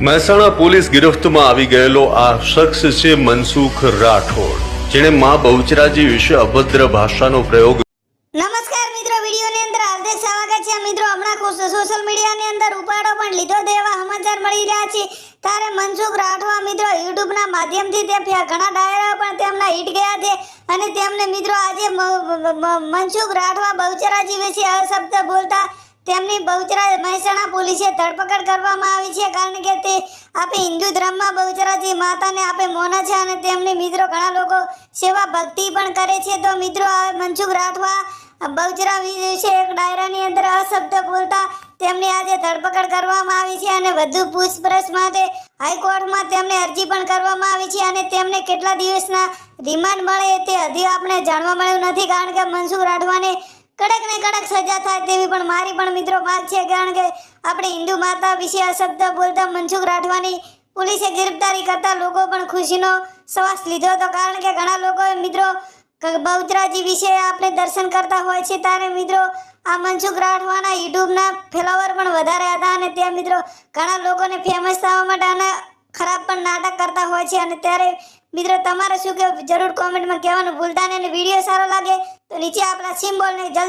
Mehsana police ગિરફ્તમાં આવી ગયેલો આ શખ્સ છે મનસુખ રાઠોડ, જેણે માં બહુચરાજી વિશે અભદ્ર ભાષાનો પ્રયોગ. નમસ્કાર મિત્રો, વિડીયોની અંદર હાર્દિક સ્વાગત છે. મિત્રો, હમણાં સોશિયલ મીડિયાની અંદર ઉપાડો પણ લીધો તેવા સમાચાર મળી રહ્યા છે. ત્યારે મનસુખ રાઠવા મિત્રો યુટ્યુબના માધ્યમથી તે ઘણા ડાયરા પણ તેમના હિટ ગયા છે અને તેમને મિત્રો આજે મનસુખ રાઠવા બહુચરાજી વિશે અશબ્દ બોલતા તેમની બહુચરા મહેસાણા પોલીસે ધરપકડ કરવામાં આવી છે. કારણ કે તે આપે હિન્દુ ધર્મમાં બહુચરાજી માતાને આપે મોના છે અને તેમની મિત્રો ઘણા લોકો સેવા ભક્તિ પણ કરે છે. તો મિત્રો આ મનસુખ રાઠવા બહુચરા વિશે એક ડાયરાની અંદર અશબ્દ બોલતા તેમની આજે ધરપકડ કરવામાં આવી છે અને વધુ પૂછપરછ માટે હાઈકોર્ટમાં તેમને અરજી પણ કરવામાં આવી છે અને તેમને કેટલા દિવસના રિમાન્ડ મળે તે હજી આપણે જાણવા મળ્યું નથી. કારણ કે મનસુખ રાઠવાને કડક ને કડક સજા થાય તેવી પણ મારી પણ મિત્રો માંગ છે. કારણ કે આપણે હિન્દુ માતા વિશે અશબ્દ બોલતા મનસુખ રાઠવાની પોલીસે ગિરફ્તારી કરતા લોકો પણ ખુશીનો શ્વાસ લીધો હતો. કારણ કે ઘણા લોકો મિત્રો બહુચરાજી વિશે આપણે દર્શન કરતા હોય છે. ત્યારે મિત્રો આ મનસુખ રાઠવાના યુટ્યુબના ફોલોવર પણ વધારે હતા અને ત્યાં મિત્રો ઘણા લોકોને ફેમસ થવા માટે અને ખરાબ પણ નાટક કરતા હોય છે. અને ત્યારે મિત્રો તમારે શું કહેવું જરૂર કોમેન્ટમાં કહેવાનું ભૂલતા નહીં. અને વિડીયો સારો લાગે તો નીચે આપણા સિમ્બોલને જલ્દી